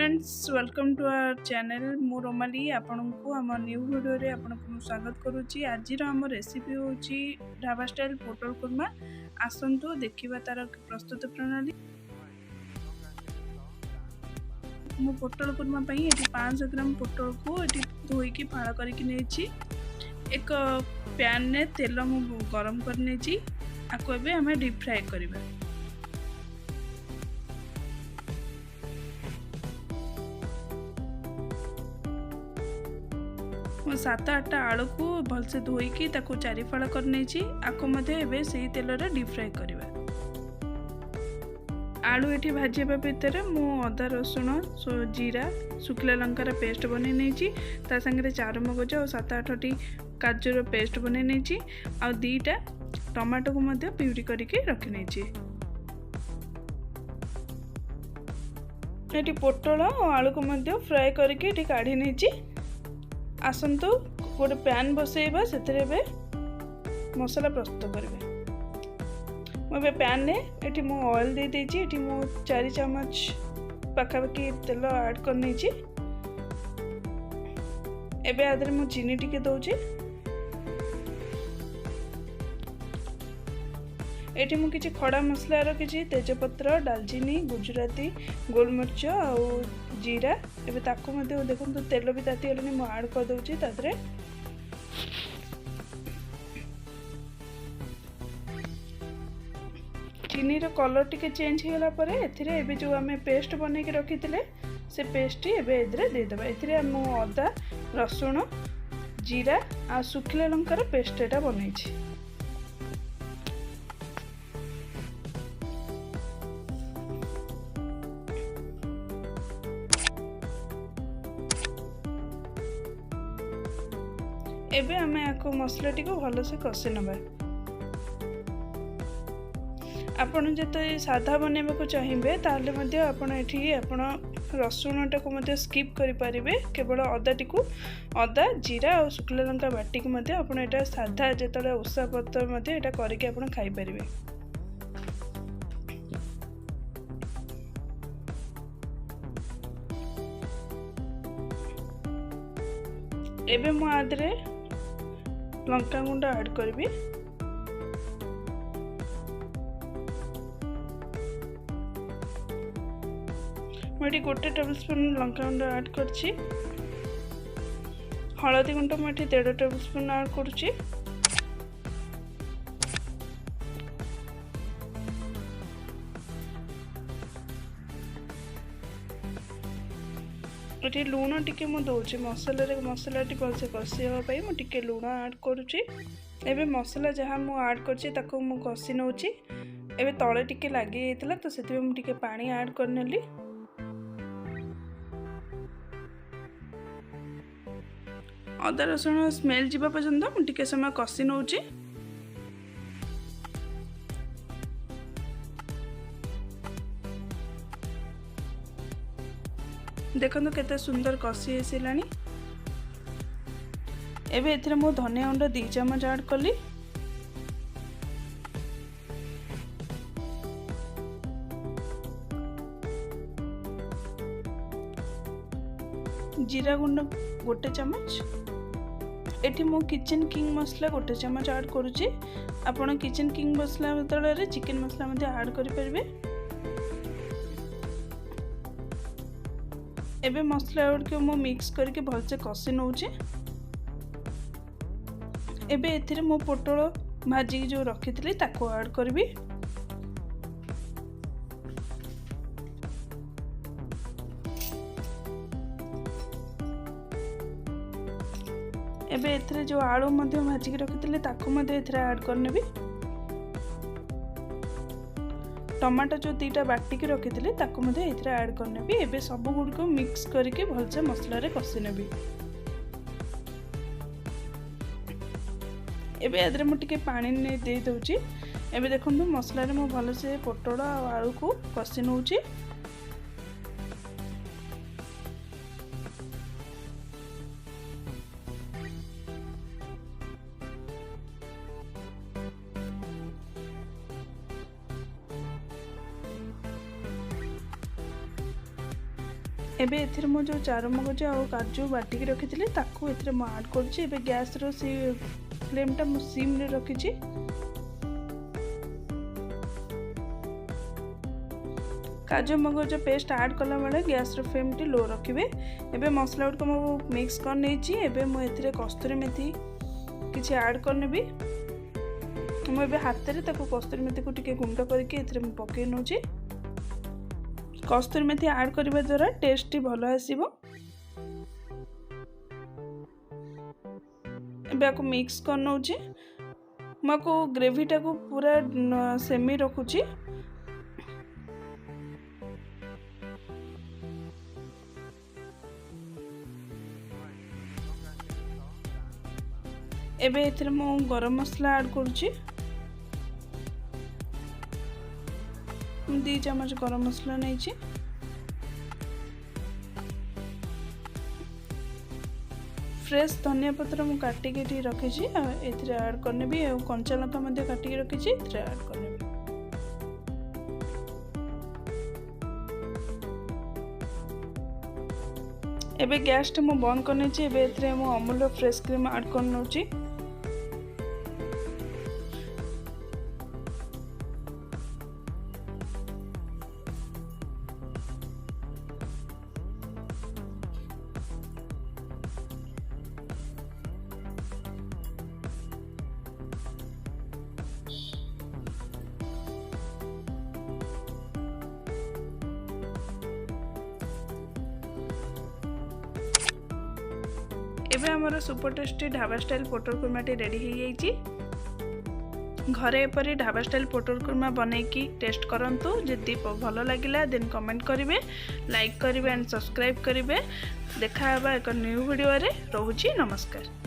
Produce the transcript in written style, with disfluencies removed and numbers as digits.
Friends, welcome to our channel. मु रोमाली आपण को आम न्यू वीडियो रे आपण को स्वागत करुच्ची। आज आम रेसिपी होची ढाबा स्टाइल पोटल कुर्मा। आसंतु देखिबा तार प्रस्तुत प्रणाली। मु पोटल कुर्मा पई एटी 500 ग्राम पोटल को एटी धोई की फाळ करके नेची। एक पैन ने तेल मु गरम कर नेची। आको एबे हमें डीप फ्राई करबा। मो 7-8 आलू को भलसे धोईकी ताको चारि फाळ कर नेची। आको मध्ये एबे सेही तेल रे डीप फ्राई करबा। आलू एठी भाजीबा भितर मु अदा रसुण जीरा सुखला लंकार पेस्ट बनै नेची। ता संगे चारुमगज और 7-8 टी काजूर पेस्ट बनै नेची। आ 2टा टमाटो को मध्ये प्यूरी करके रखि नेची। एठी पोटल और आलू को मध्ये फ्राई करके एठी काढी नेची। आसंतु गोटे पैन बसैबा से मसला प्रस्तुत करबे। मुझे पैन ने एटी मु ऑयल दे देची। एटी मु 4 चम्मच पाखापाखि तेल ऐड कर नेची। एबे आदरे मु चीनी टिके दउची। एटी मु किछि खड़ा मसला रो किछि तेजपत्र दालचीनी गुजराती गोलमरिच और जीरा एबे ताको मध्ये देखो तो तेल भी ताती गलनी मु ऐड कर दउची। तादरे चीनी रो कलर टिके चेंज होला परे एथिरे एबे जो हमें पेस्ट बनै के रखिथिले से पेस्ट एबे एदरे दे देबा। एथिरे मु अदा रसुण जीरा आ सुखला लंकार पेस्ट एटा बनैछि। एबे हमें आको मसला टी को भल से कषि नबा। आपण जते साधा बनेबा को चाहिबे ताले मध्ये आपण एठी आपण रसुण टा को मध्ये स्किप करि परिबे। केवल अदा टी को अदा जीरा और शुक्ला लंका बाटी को मध्ये आपण एटा साधा जतले उसा पत्तर मध्ये एटा करके आपण खाइ परिबे। एबे मु आदरे लंका गुंड ऐड करबी। मैं गोटे टेबल स्पून लंका गुंड ऐड करछि। हलदी गुंड मैं 1.5 टेबल स्पून ऐड करछि। ये लूण टिके मु दउछि। मसला टी भलसे कषि हेबा पई मु टिके लूण ऐड करूछि। एबे मसला जहाँ मु ऐड करछि ताको मु कषि नउछि। एबे तळे टिके लागि हेतला तो सेति मु टिके पानी ऐड करनेली। अदा रसुण स्मेल जिबा पर्यंत मु टिके समय कषि नउछि। देखो केते सुंदर कषि हेसिलानी। एबे एथिरे मु धनिया गुंड 2 चम्मच ऐड कली। जीरा गुंड 1 चम्मच। एठी मु किचन किंग मसला 1 चम्मच ऐड करूची। आपण किचन किंग मसला बदले चिकन मसला मध्ये ऐड करि परबे। एबे मसला ऐड के मु मिक्स करके भलसे कषि नउचे। एबे एथिरे मु पोटल भाजी जो रखिथिली ताको ऐड करबी। एबे एथिरे जो आलू मध्ये भाजी के रखिथिली ताको मध्ये एथिरे ऐड करनेबी। टमाटो जो 2टा बाटी के रखिथिली ताको मध्ये एथिरे ऐड करनेबी। एबे सब गुड को मिक्स करके भलसे मसला रे कषि नेबी। एबे एदरे मु टिके पानी ने दे दउची। एबे देखंतु मसला रे मु भलसे पोटल और आलू को कषि नउची। एबे एथिरे मो जो चारुमगज आ काजू बाटिकी रखी ताकू एथिरे मो ऐड करछि। एबे गैस रो सी फ्लेम टा मो सिम रे रखिछि। काजू मगज पेस्ट ऐड कला बेले गैस रो फ्लेम टी लो रखिबे। एबे मसला को मो मिक्स कर नेछि। एबे मो एथिरे कस्तूरी मेथी किछि ऐड करनेबी। मो एबे हाथ रे ताको कस्तूरी मेथी को टिके गुंड करके एथिरे मो पके नउछि। कस्तूरी मेथी ऐड करबा द्वारा टेस्टी भलो आसीबो। एबे को मिक्स कर नउछि। म को ग्रेवी टा को पूरा सेमी रखुछि। एबे एथिरे मो गरम मसला ऐड करूछि। 2 चम्मच गरम मसला नेछि। फ्रेश धनिया पत्र मु काटी के रखिछि। एथिरे ऐड करने भी कंचा लंका मध्ये काटी के रखिछि। एथिरे ऐड करने भी एबे गैस टे मु बंद करने छी। एबे एथिरे मु अमूल फ्रेश क्रीम ऐड कर नउछि। एबे हमर सुपर टेस्टी ढाबा स्टाइल पोटल कुर्मा टी रेडी हो जाइछि। घरे एपरी ढाबा स्टाइल पोटल कुर्मा बनैकी टेस्ट करंतु। जदि भलो लागिला देन कमेंट करिवे, लाइक करिवे एंड सब्सक्राइब करिवे। देखा हबा एक न्यू वीडियो रे। रहूछि नमस्कार।